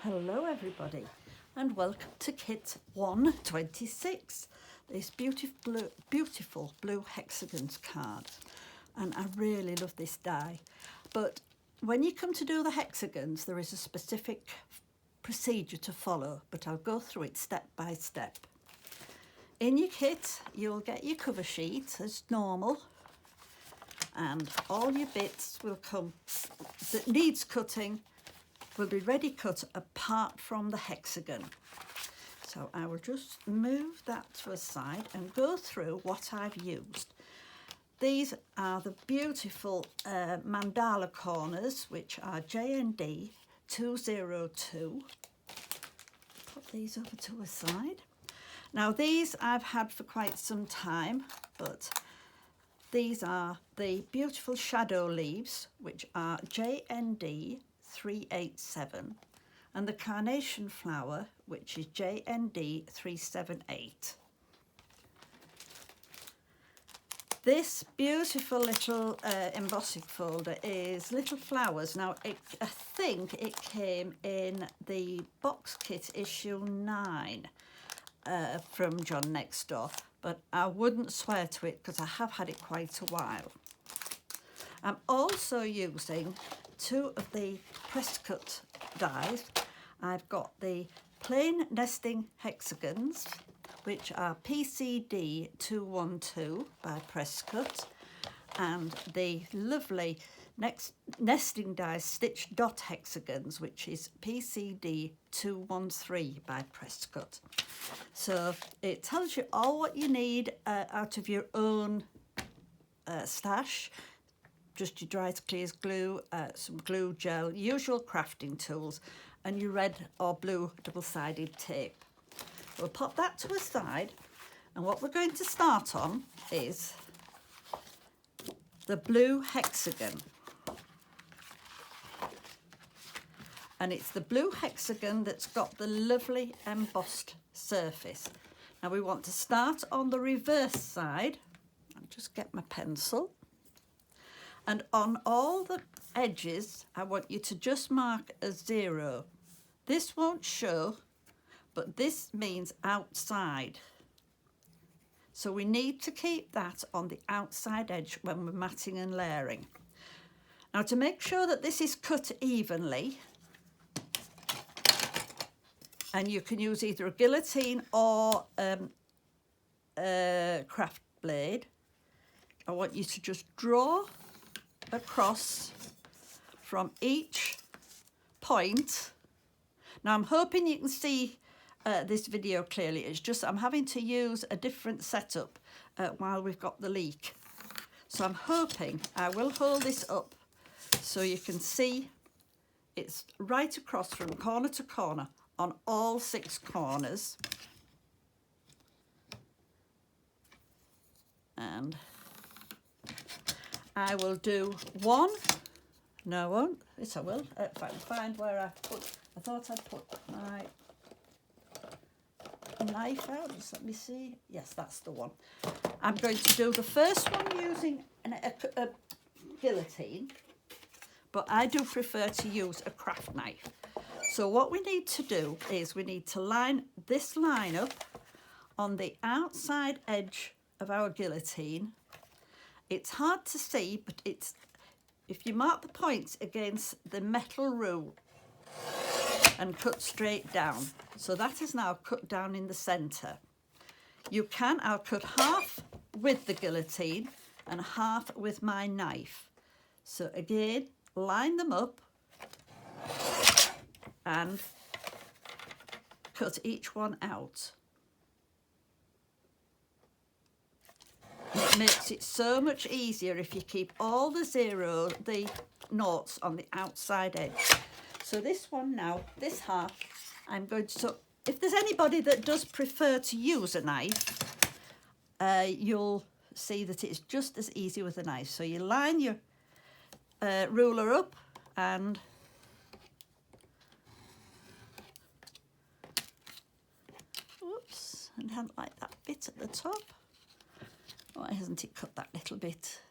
Hello everybody and welcome to Kit1-2026, this beautiful blue hexagons card, and I really love this die. But when you come to do the hexagons there is a specific procedure to follow, but I'll go through it step by step. In your kit you'll get your cover sheet as normal, and all your bits will come that needs cutting will be ready cut apart from the hexagon. So I will just move that to a side and go through what I've used. These are the beautiful mandala corners, which are JND 202. Put these over to a side. Now these I've had for quite some time, but these are the beautiful shadow leaves, which are JND 387, and the carnation flower, which is JND 378. This beautiful little embossing folder is little flowers. Now I think it came in the box kit issue 9 from John Next Door, but I wouldn't swear to it because I have had it quite a while. I'm also using two of the pressed cut dies. I've got the plain nesting hexagons, which are PCD 212 by pressed cut, and the lovely nesting dies stitch dot hexagons, which is PCD 213 by pressed cut. So it tells you all what you need out of your own stash. Just your dry to clear glue, some glue gel, usual crafting tools, and your red or blue double-sided tape. We'll pop that to a side, and what we're going to start on is the blue hexagon. And it's the blue hexagon that's got the lovely embossed surface. Now we want to start on the reverse side. I'll just get my pencil. And on all the edges, I want you to just mark a 0. This won't show, but this means outside. So we need to keep that on the outside edge when we're matting and layering. Now to make sure that this is cut evenly, and you can use either a guillotine or a craft blade, I want you to just draw across from each point. Now I'm hoping you can see this video clearly. It's just I'm having to use a different setup while we've got the leak. So I'm hoping I will hold this up so you can see it's right across from corner to corner on all 6 corners. And I will do one. No, I won't. Yes, I will. If I can find where I thought I'd put my knife out. Just let me see. Yes, that's the one. I'm going to do the first one using a guillotine, but I do prefer to use a craft knife. So what we need to do is we need to line this line up on the outside edge of our guillotine. It's hard to see, but it's if you mark the points against the metal rule and cut straight down. So that is now cut down in the centre. I'll cut half with the guillotine and half with my knife. So again, line them up and cut each one out. It makes it so much easier if you keep all the noughts on the outside edge. So this one now, this half, I'm going to, so if there's anybody that does prefer to use a knife, you'll see that it's just as easy with a knife. So you line your ruler up and whoops, and hadn't like that bit at the top. Why hasn't it cut that little bit?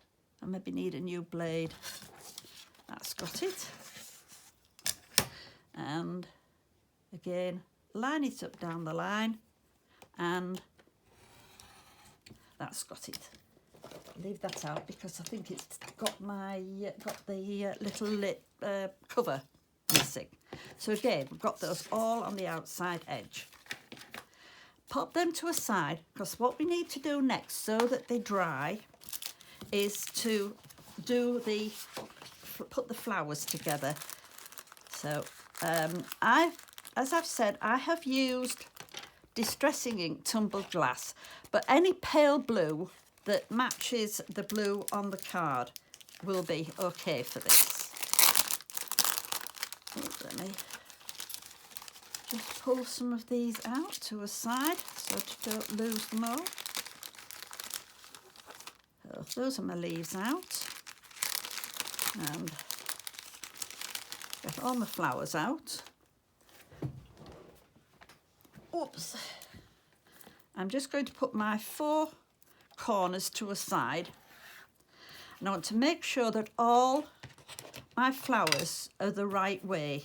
I maybe need a new blade. That's got it. And again, line it up down the line, and that's got it. Leave that out because I think it's got the little lip cover missing. So again, we've got those all on the outside edge. Pop them to a side, because what we need to do next, so that they dry, is to put the flowers together. So as I've said, I have used distressing ink tumbled glass, but any pale blue that matches the blue on the card will be okay for this. Let me just pull some of these out to a side so to don't lose them all. So those are my leaves out, and get all my flowers out. Oops. I'm just going to put my 4 corners to a side, and I want to make sure that all my flowers are the right way.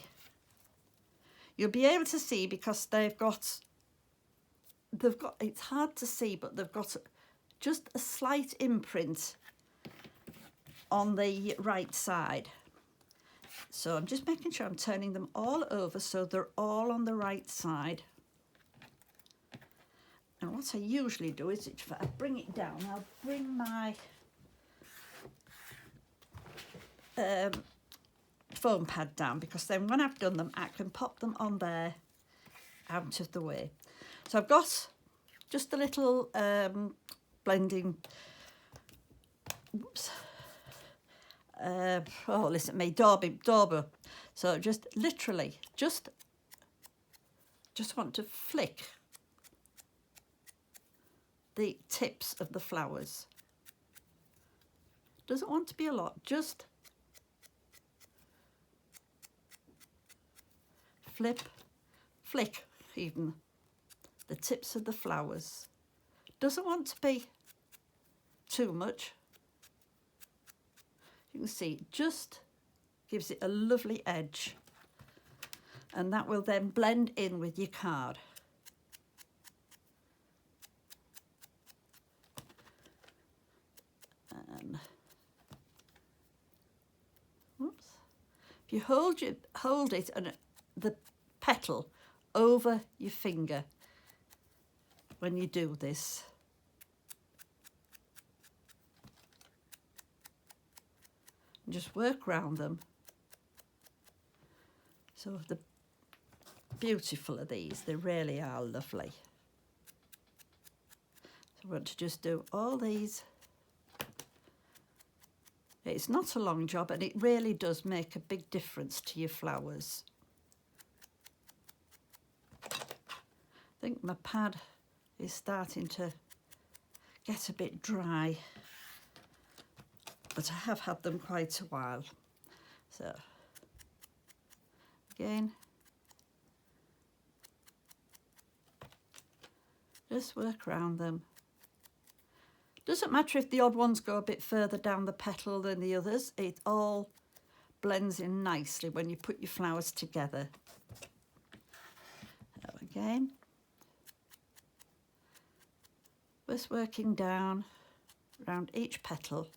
You'll be able to see because they've got, it's hard to see, but they've got just a slight imprint on the right side. So I'm just making sure I'm turning them all over so they're all on the right side. And what I usually do is, if I bring it down, I'll bring my foam pad down, because then when I've done them, I can pop them on there out of the way. So I've got just a little blending, oops, oh, listen to me, dauber. So just literally, just want to flick the tips of the flowers. Doesn't want to be a lot, just flick even the tips of the flowers. Doesn't want to be too much. You can see it just gives it a lovely edge, and that will then blend in with your card. And whoops, if you hold it and the petal over your finger when you do this, and just work around them. So the beautiful are these, they really are lovely. So I want to just do all these. It's not a long job, and it really does make a big difference to your flowers. I think my pad is starting to get a bit dry, but I have had them quite a while. So again, just work around them. Doesn't matter if the odd ones go a bit further down the petal than the others, it all blends in nicely when you put your flowers together. So again, just working down around each petal,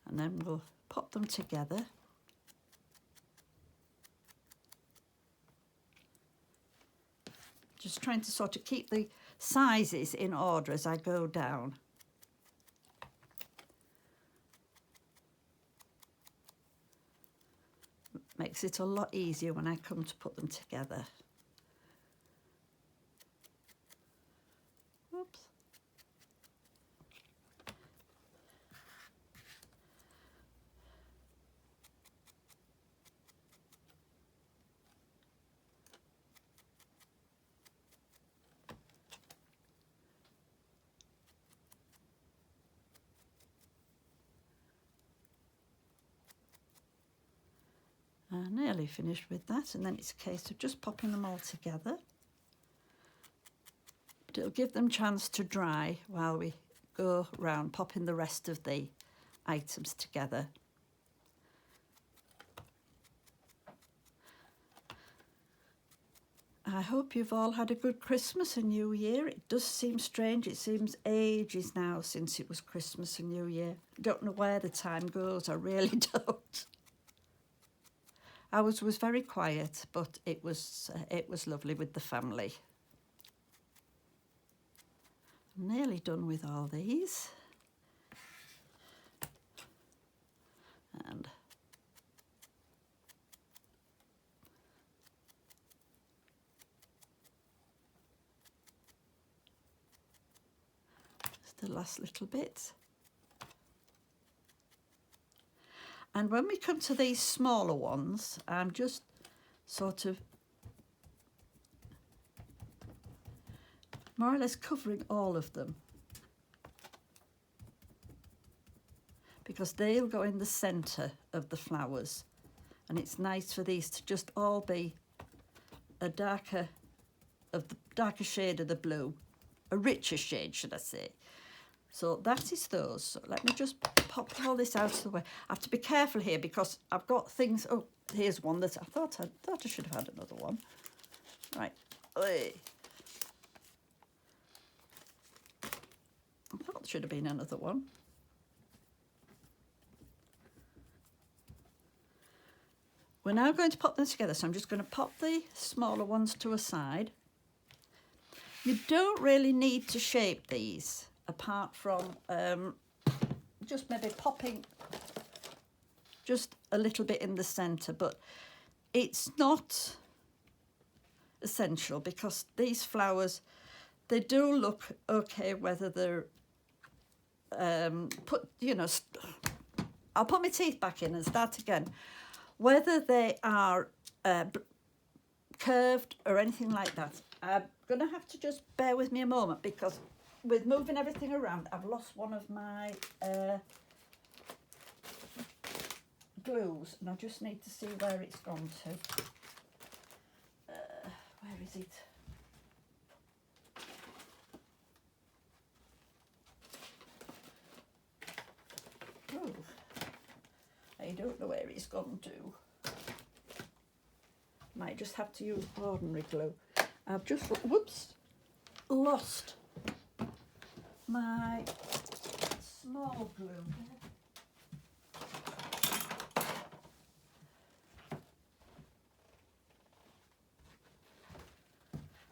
and then we'll pop them together. Just trying to sort of keep the sizes in order as I go down. Makes it a lot easier when I come to put them together. Oops. Nearly finished with that, and then it's a case of just popping them all together. But it'll give them a chance to dry while we go round popping the rest of the items together. I hope you've all had a good Christmas and New Year. It does seem strange. It seems ages now since it was Christmas and New Year. I don't know where the time goes. I really don't. Ours was very quiet, but it was lovely with the family. I'm nearly done with all these. And the last little bit. And when we come to these smaller ones, I'm just sort of more or less covering all of them, because they'll go in the centre of the flowers, and it's nice for these to just all be a darker shade of the blue, a richer shade, should I say. So that is those. So let me just pop all this out of the way. I have to be careful here because I've got things. Oh, here's one that I thought I should have had another one. Right. I thought there should have been another one. We're now going to pop them together. So I'm just going to pop the smaller ones to a side. You don't really need to shape these, apart from just maybe popping just a little bit in the centre, but it's not essential because these flowers, they do look okay whether they're I'll put my teeth back in and start again. Whether they are curved or anything like that, I'm going to have to just bear with me a moment because with moving everything around, I've lost one of my glues, and I just need to see where it's gone to. Where is it? Oh, I don't know where it's gone to. Might just have to use ordinary glue. I've just, lost my small glue.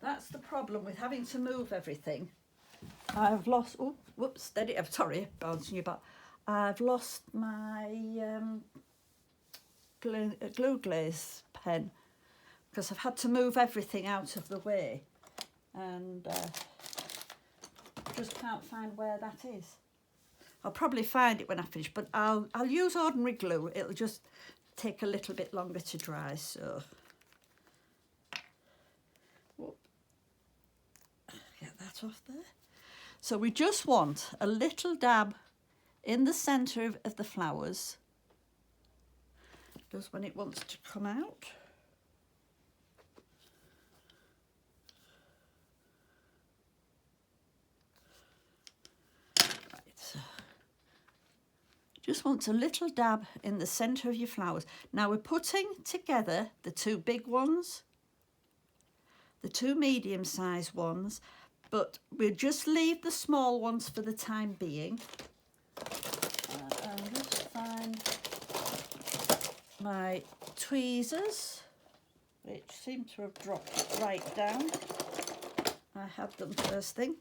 That's the problem with having to move everything. I've lost, steady, I'm sorry, bouncing you back. I've lost my glue glaze pen because I've had to move everything out of the way, and just can't find where that is. I'll probably find it when I finish, but I'll use ordinary glue. It'll just take a little bit longer to dry, so get that off there. So we just want a little dab in the centre of the flowers, just when it wants to come out. Just want a little dab in the centre of your flowers. Now we're putting together the two big ones, the two medium-sized ones, but we'll just leave the small ones for the time being. I'll just find my tweezers, which seem to have dropped right down. I had them first thing.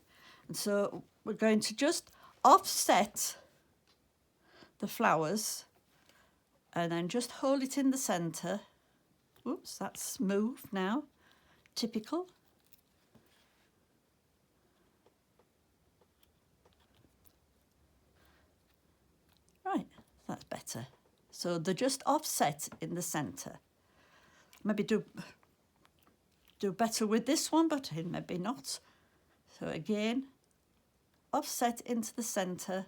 And so we're going to just offset the flowers and then just hold it in the centre. Oops, that's moved now. Typical. Right, that's better. So they're just offset in the centre. Maybe do better with this one, but maybe not. So again, offset into the centre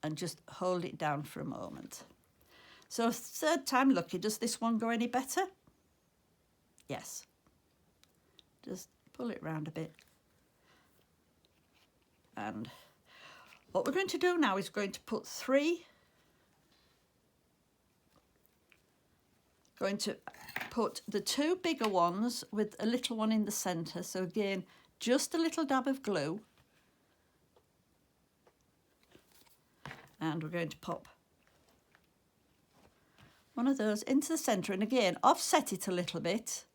and just hold it down for a moment. So third time lucky, does this one go any better? Yes. Just pull it round a bit. And what we're going to do now is going to put put the two bigger ones with a little one in the centre. So again, just a little dab of glue. And we're going to pop one of those into the centre, and again, offset it a little bit.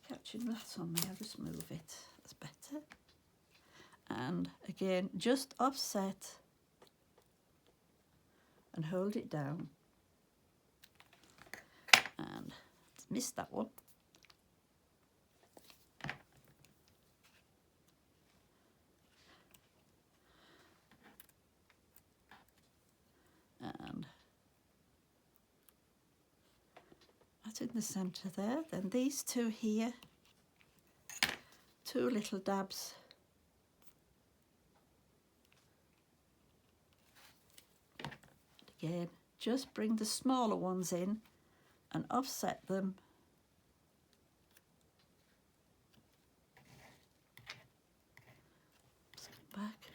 Catching that on me, I'll just move it, that's better. And again, just offset and hold it down. And missed that one. And that's in the centre there. Then these two here, two little dabs. Again, just bring the smaller ones in and offset them. Just come back.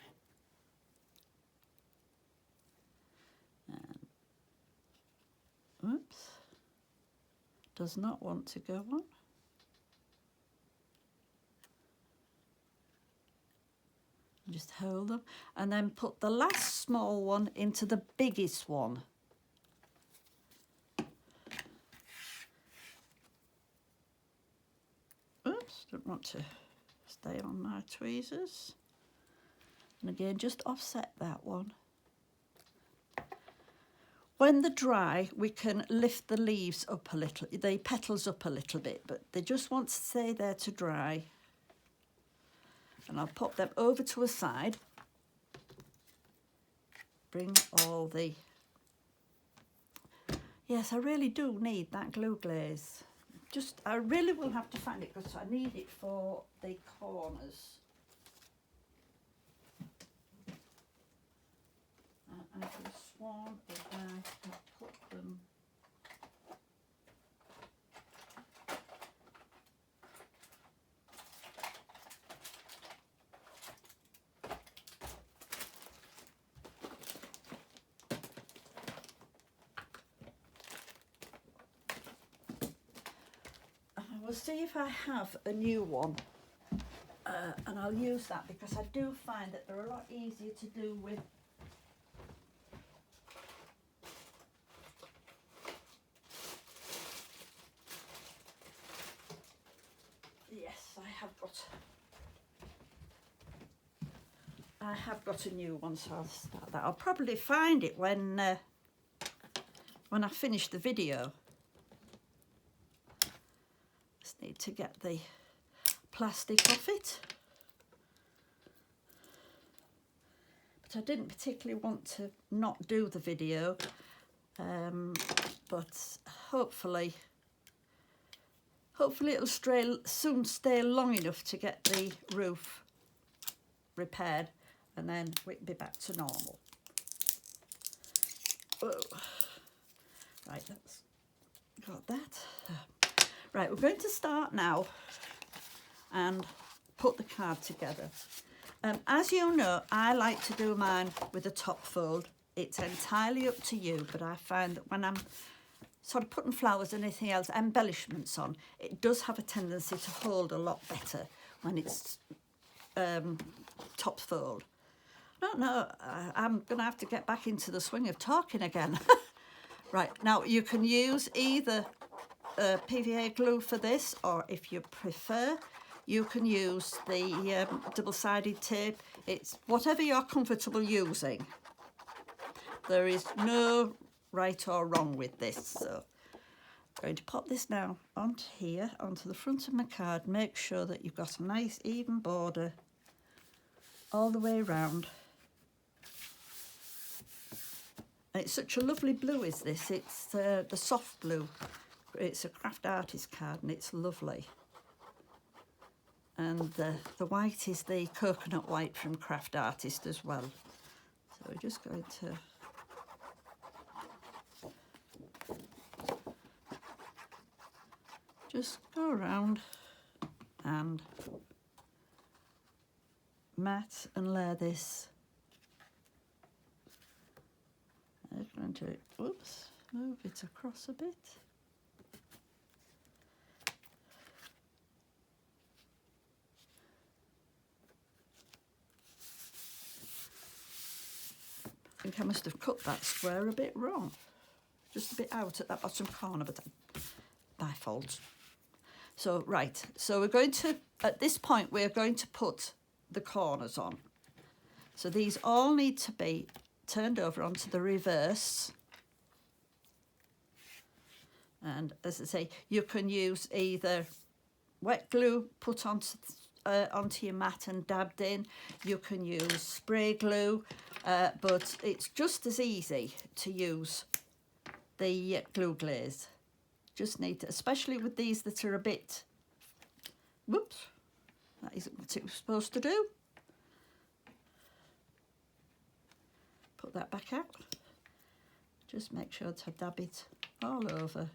And oops, does not want to go on. Just hold them and then put the last small one into the biggest one. Oops, don't want to stay on my tweezers. And again, just offset that one. When they're dry, we can lift the leaves up a little, the petals up a little bit, but they just want to stay there to dry. And I'll pop them over to a side. Bring all the... Yes, I really do need that glue glaze. I really will have to find it because I need it for the corners. I could have sworn that I had put them... We'll see if I have a new one, and I'll use that because I do find that they're a lot easier to do with. Yes, I have got a new one, so I'll start that. I'll probably find it when I finish the video. Need to get the plastic off it, but I didn't particularly want to not do the video, but hopefully it'll soon stay long enough to get the roof repaired, and then we'll be back to normal. Whoa. Right, that's got that. Right, we're going to start now and put the card together. As you know, I like to do mine with a top fold. It's entirely up to you, but I find that when I'm sort of putting flowers and anything else, embellishments on, it does have a tendency to hold a lot better when it's top fold. No, I'm going to have to get back into the swing of talking again. Right, now you can use either PVA glue for this, or if you prefer, you can use the double-sided tape. It's whatever you're comfortable using. There is no right or wrong with this. So I'm going to pop this now onto here, onto the front of my card. Make sure that you've got a nice even border all the way around. And it's such a lovely blue, is this? It's the soft blue. It's a craft artist card and it's lovely. And the white is the coconut white from Craft Artist as well. So we're just going to just go around and mat and layer this. I'm going to, whoops, move it across a bit. I think I must have cut that square a bit wrong. Just a bit out at that bottom corner, but my fault. So, right, so we're going to, at this point, we're going to put the corners on. So these all need to be turned over onto the reverse. And as I say, you can use either wet glue put onto your mat and dabbed in. You can use spray glue, but it's just as easy to use the glue glaze. Just need to, especially with these that are a bit, whoops, that isn't what it was supposed to do. Put that back out. Just make sure to dab it all over.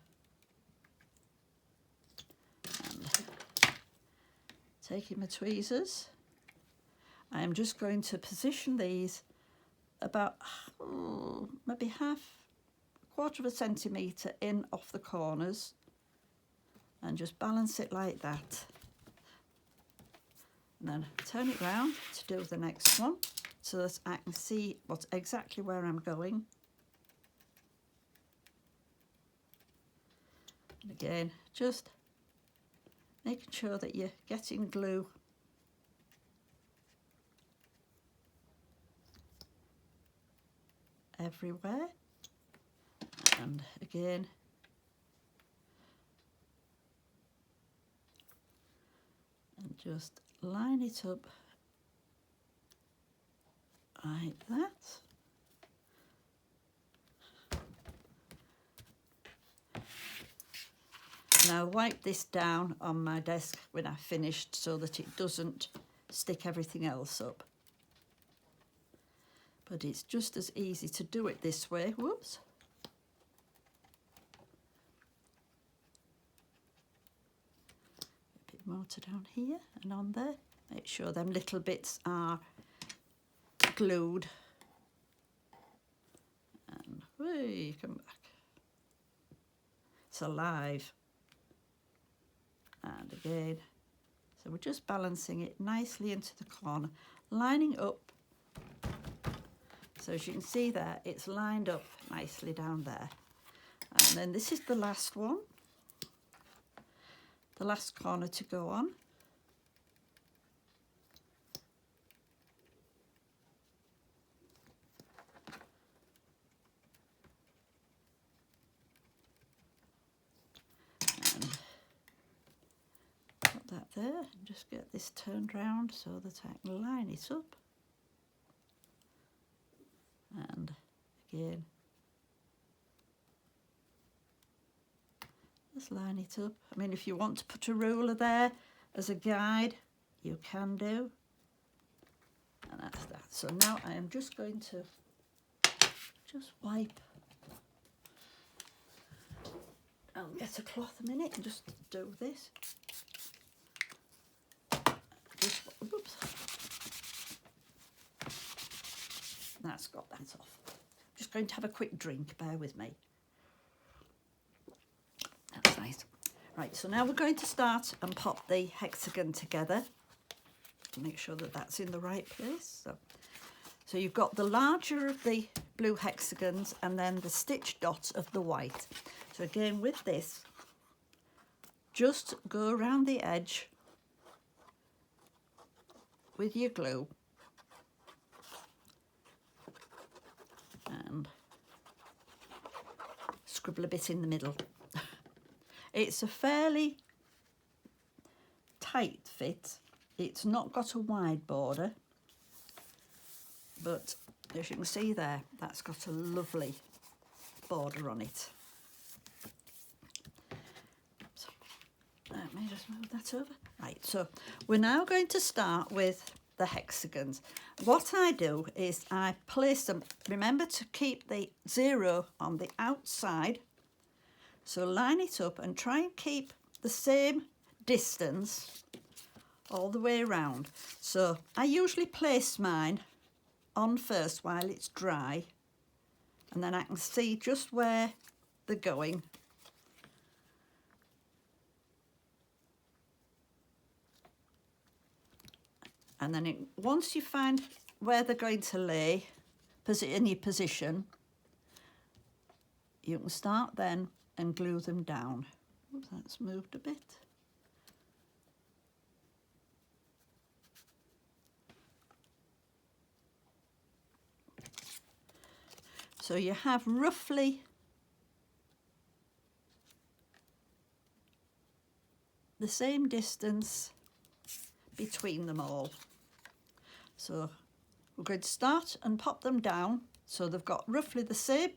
And taking my tweezers, I am just going to position these about maybe quarter of a centimetre in off the corners, and just balance it like that. And then turn it round to do the next one so that I can see exactly where I'm going. And again, just making sure that you're getting glue everywhere. And again, and just line it up like that. Now wipe this down on my desk when I've finished so that it doesn't stick everything else up. But it's just as easy to do it this way. Whoops. A bit more to down here and on there. Make sure them little bits are glued. And whee, come back. It's alive. And again, so we're just balancing it nicely into the corner, lining up. So as you can see there, it's lined up nicely down there. And then this is the last one, the last corner to go on. That there, and just get this turned round so that I can line it up. And again, just line it up. I mean, if you want to put a ruler there as a guide, you can do. And that's that. So now I am just going to just wipe. I'll get a cloth a minute and just do this. Just, oops. That's got that off. Just going to have a quick drink, bear with me. That's nice. Right, so now we're going to start and pop the hexagon together to make sure that that's in the right place. So you've got the larger of the blue hexagons and then the stitch dot of the white. So again, with this, just go around the edge with your glue and scribble a bit in the middle. It's a fairly tight fit. It's not got a wide border, but as you can see there, that's got a lovely border on it. So let me just move that over. Right, so we're now going to start with the hexagons. What I do is I place them, remember to keep the 0 on the outside, so line it up and try and keep the same distance all the way around. So I usually place mine on first while it's dry, and then I can see just where they're going. And then once you find where they're going to lay in your position, you can start then and glue them down. Oops, that's moved a bit. So you have roughly the same distance between them all. So we're going to start and pop them down so they've got roughly the same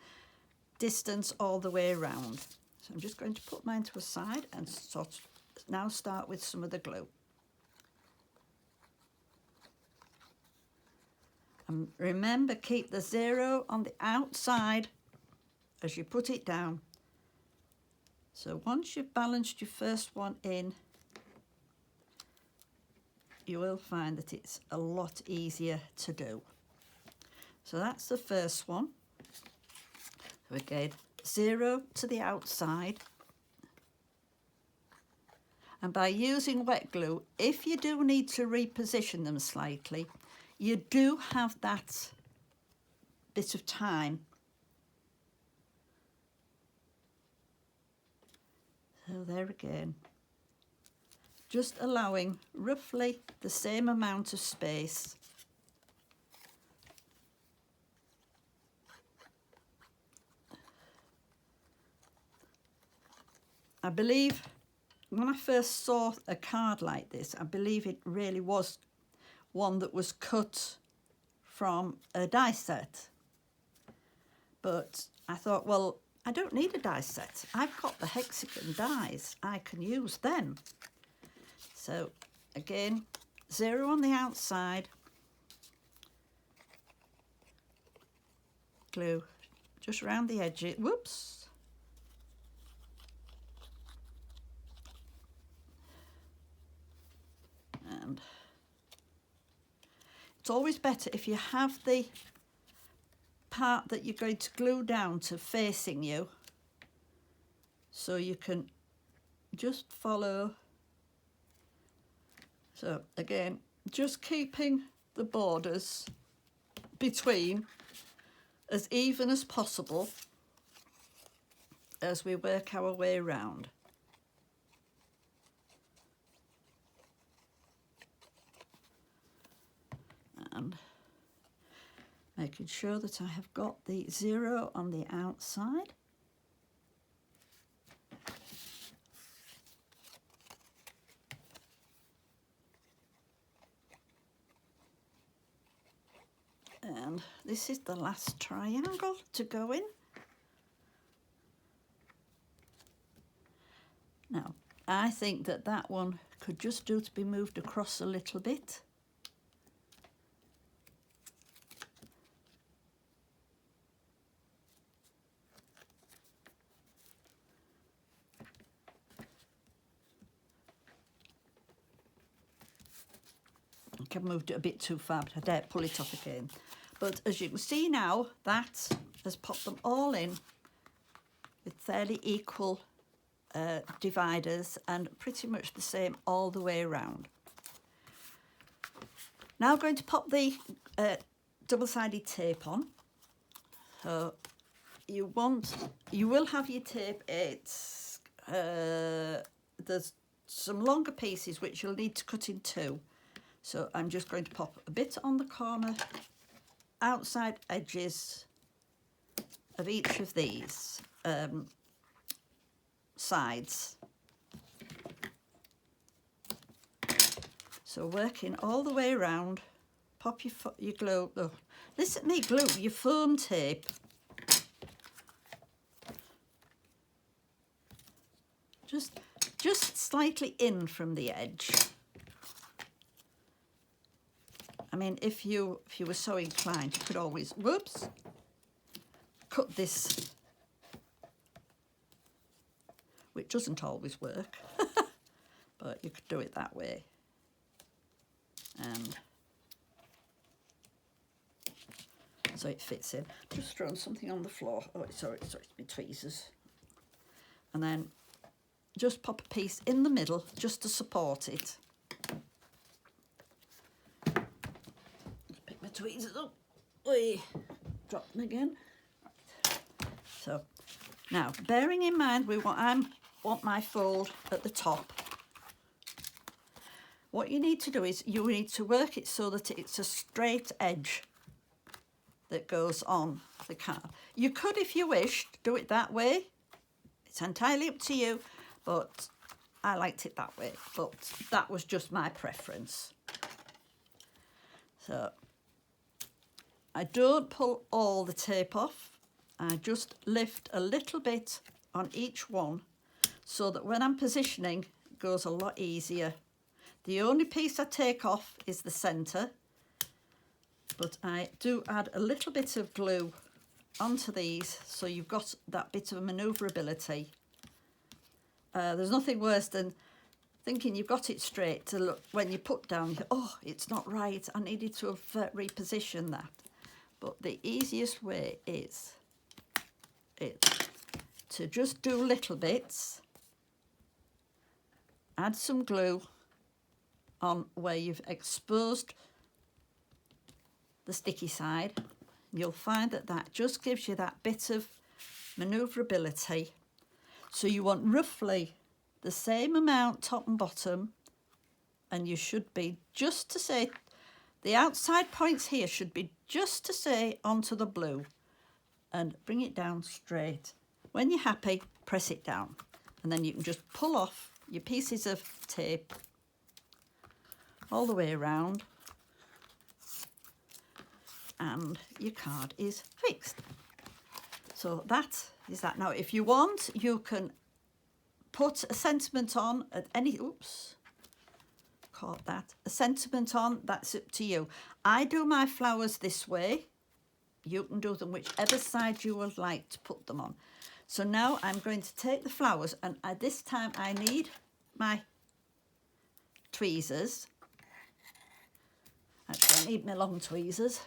distance all the way around. So I'm just going to put mine to a side and now start with some of the glue. And remember, keep the 0 on the outside as you put it down. So once you've balanced your first one in, you will find that it's a lot easier to do. So that's the first one. So again, 0 to the outside. And by using wet glue, if you do need to reposition them slightly, you do have that bit of time. So there again, just allowing roughly the same amount of space. I believe when I first saw a card like this, I believe it really was one that was cut from a die set. But I thought, well, I don't need a die set. I've got the hexagon dies. I can use them. So again, 0 on the outside, glue just around the edges. Whoops. And it's always better if you have the part that you're going to glue down to facing you, so you can just follow. So again, just keeping the borders between as even as possible as we work our way around. And making sure that I have got the 0 on the outside. And this is the last triangle to go in. Now, I think that that one could just do to be moved across a little bit. I think I've moved it a bit too far, but I dare pull it off again. But as you can see now, that has popped them all in with fairly equal dividers and pretty much the same all the way around. Now I'm going to pop the double-sided tape on. So you will have your tape. It's there's some longer pieces which you'll need to cut in two. So I'm just going to pop a bit on the corner outside edges of each of these sides. So working all the way around, pop your glue. Oh, listen at me glue, your foam tape. Just slightly in from the edge. I mean, if you were so inclined, you could always, whoops, cut this, which doesn't always work, but you could do it that way. And so it fits in. Just throwing something on the floor. Oh, sorry, it's my tweezers. And then just pop a piece in the middle just to support it. Just pick my tweezers up. Oy, drop them again. Right. So now, bearing in mind I want my fold at the top. What you need to do is you need to work it so that it's a straight edge that goes on the card. You could, if you wished, do it that way. It's entirely up to you, but I liked it that way. But that was just my preference. So I don't pull all the tape off. I just lift a little bit on each one so that when I'm positioning, it goes a lot easier. The only piece I take off is the centre, but I do add a little bit of glue onto these so you've got that bit of manoeuvrability. There's nothing worse than thinking you've got it straight to look when you put down, you go, oh, it's not right, I needed to have repositioned that. But the easiest way is to just do little bits, add some glue on where you've exposed the sticky side. You'll find that that just gives you that bit of manoeuvrability. So you want roughly the same amount top and bottom, and you should be just to say, the outside points here should be just to say onto the blue, and bring it down straight. When you're happy, press it down, and then you can just pull off your pieces of tape all the way around, and your card is fixed. So that is that. Now, if you want, you can put a sentiment on at any, oops, caught that, a sentiment on, that's up to you. I do my flowers this way. You can do them whichever side you would like to put them on. So now I'm going to take the flowers, and at this time I need my tweezers. Actually, I need my long tweezers,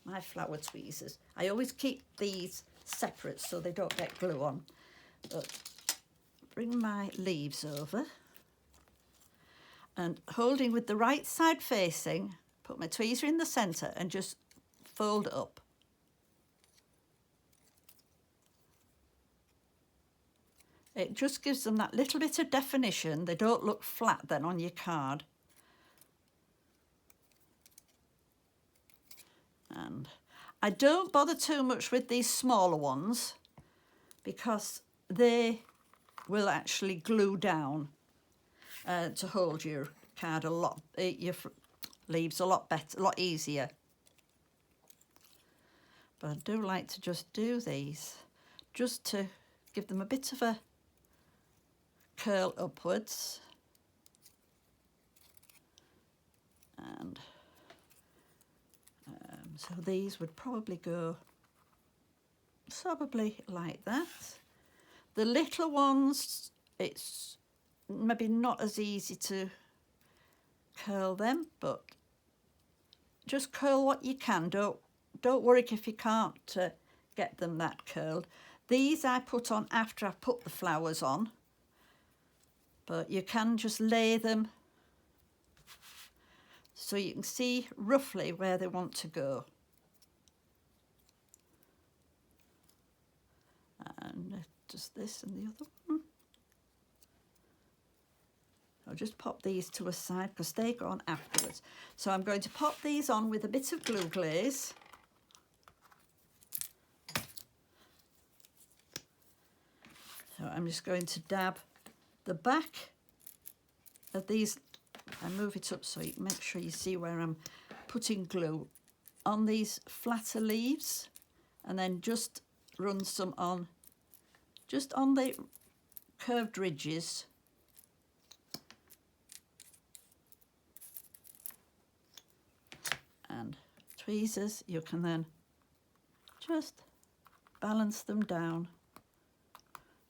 my flower tweezers. I always keep these separate so they don't get glue on. But bring my leaves over, and holding with the right side facing, put my tweezer in the centre and just fold it up. It just gives them that little bit of definition. They don't look flat then on your card. And I don't bother too much with these smaller ones because they will actually glue down to hold your card a lot, your leaves a lot better, a lot easier. But I do like to just do these just to give them a bit of a curl upwards. And so these would probably go like that. The little ones, it's maybe not as easy to curl them, but just curl what you can. Don't worry if you can't get them that curled. These I put on after I've put the flowers on, but you can just lay them so you can see roughly where they want to go. And just this and the other one. I'll just pop these to a side because they go on afterwards. So I'm going to pop these on with a bit of glue glaze. So I'm just going to dab the back of these. I move it up so you can make sure you see where I'm putting glue on these flatter leaves, and then just run some on just on the curved ridges. And tweezers, you can then just balance them down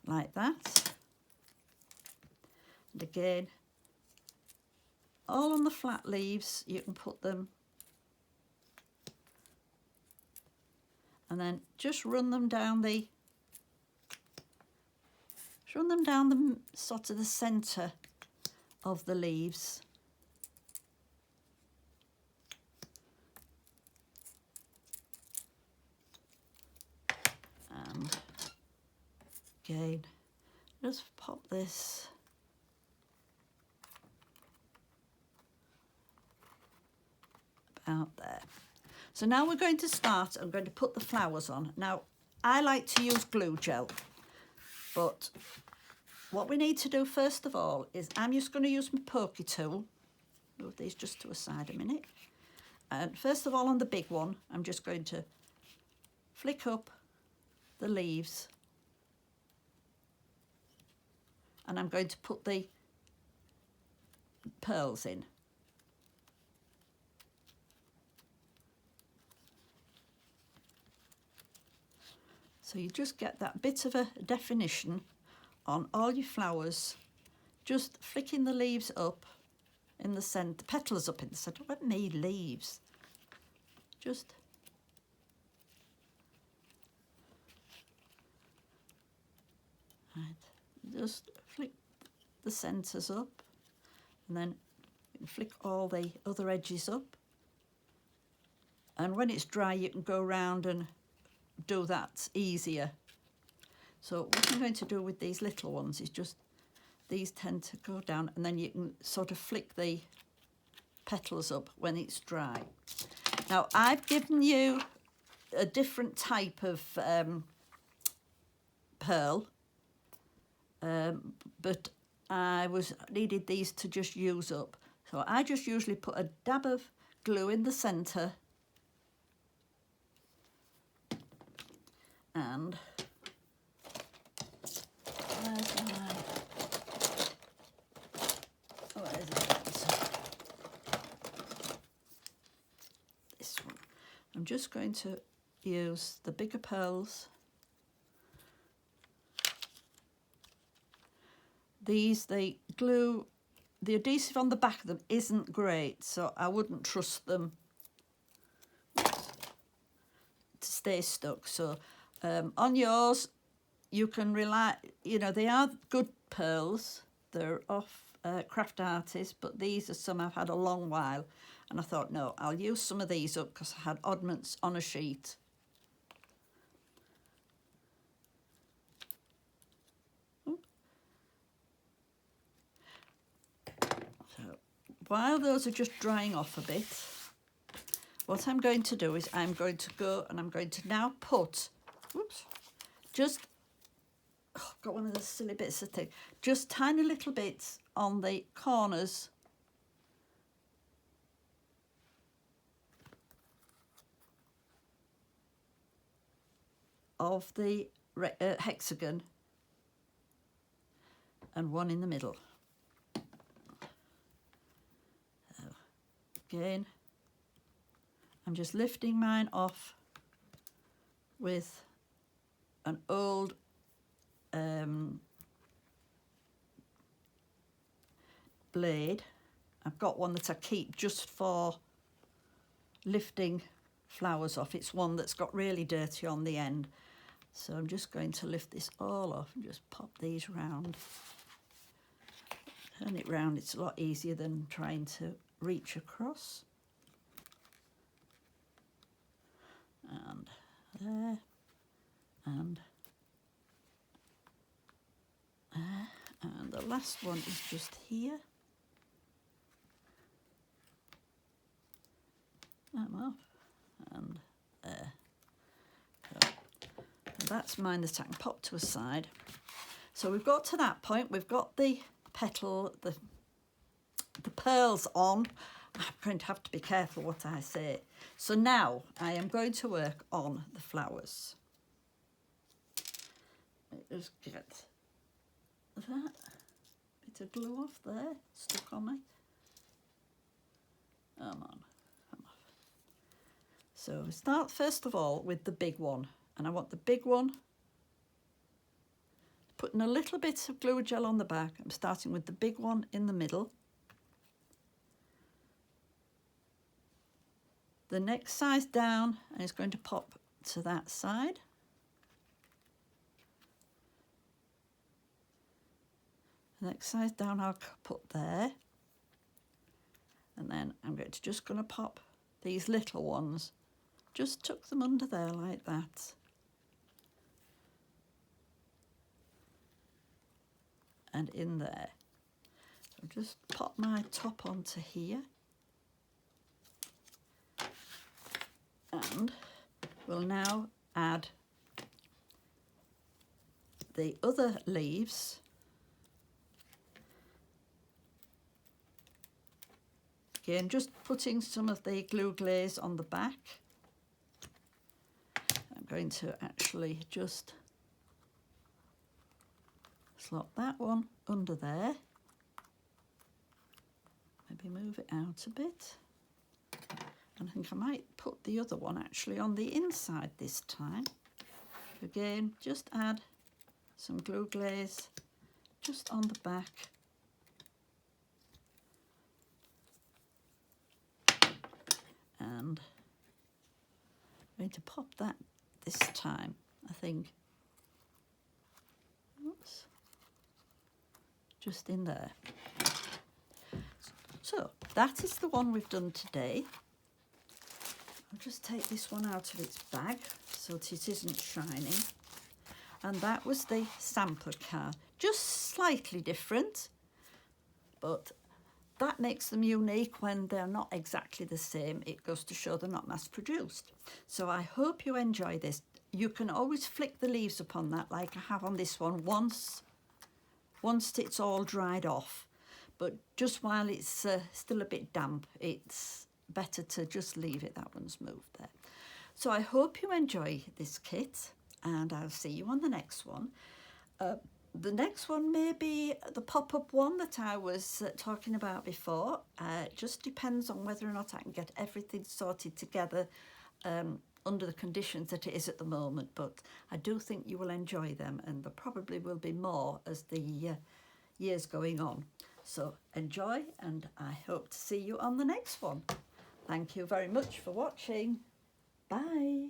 like that. And again, all on the flat leaves, you can put them and then just run them down the sort of the centre of the leaves. And again, just pop this about there. So now we're going to start, I'm going to put the flowers on. Now, I like to use glue gel, but what we need to do first of all is I'm just going to use my pokey tool. Move these just to a side a minute. And first of all, on the big one, I'm just going to flick up the leaves, and I'm going to put the pearls in. So you just get that bit of a definition on all your flowers, just flicking the leaves up in the centre, petals up in the centre. What me leaves? Just right, just flick the centres up, and then you can flick all the other edges up. And when it's dry, you can go round and do that easier. So what I'm going to do with these little ones is just, these tend to go down, and then you can sort of flick the petals up when it's dry. Now I've given you a different type of pearl, but I needed these to just use up. So I just usually put a dab of glue in the centre, and where's my, where is it? This one. I'm just going to use the bigger pearls. These, the glue, the adhesive on the back of them isn't great, so I wouldn't trust them to stay stuck. So on yours, you can rely, you know, they are good pearls. They're off Craft Artist, but these are some I've had a long while. And I thought, no, I'll use some of these up because I had oddments on a sheet. So while those are just drying off a bit, what I'm going to do is I'm going to go and I'm going to now put, whoops, just, oh, got one of those silly bits of thing, just tiny little bits on the corners of the hexagon, and one in the middle. So again, I'm just lifting mine off with an old blade. I've got one that I keep just for lifting flowers off. It's one that's got really dirty on the end. So I'm just going to lift this all off and just pop these round. Turn it round, it's a lot easier than trying to reach across. And there, and there, and the last one is just here. I'm off, and there. So, and that's mine that I can pop to a side. So we've got to that point, we've got the petal, the pearls on. I'm going to have to be careful what I say. So now I am going to work on the flowers. Just get that bit of glue off there, stuck on me. Come on, come off. So we start first of all with the big one, and I want the big one, putting a little bit of glue gel on the back. I'm starting with the big one in the middle. The next size down, and it's going to pop to that side. The next side down I'll put there. And then I'm just going to pop these little ones. Just tuck them under there like that. And in there. So just pop my top onto here. And we'll now add the other leaves. Again, just putting some of the glue glaze on the back. I'm going to actually just slot that one under there. Maybe move it out a bit. And I think I might put the other one actually on the inside this time. Again, just add some glue glaze just on the back. And I'm going to pop that this time, I think. Oops. Just in there. So that is the one we've done today. I'll just take this one out of its bag so that it isn't shining. And that was the sampler card. Just slightly different, but that makes them unique when they're not exactly the same. It goes to show they're not mass produced. So I hope you enjoy this. You can always flick the leaves upon that like I have on this one once it's all dried off. But just while it's still a bit damp, it's better to just leave it. That one's moved there. So I hope you enjoy this kit, and I'll see you on the next one. The next one may be the pop-up one that I was talking about before. It just depends on whether or not I can get everything sorted together under the conditions that it is at the moment. But I do think you will enjoy them, and there probably will be more as the year's going on. So enjoy, and I hope to see you on the next one. Thank you very much for watching. Bye.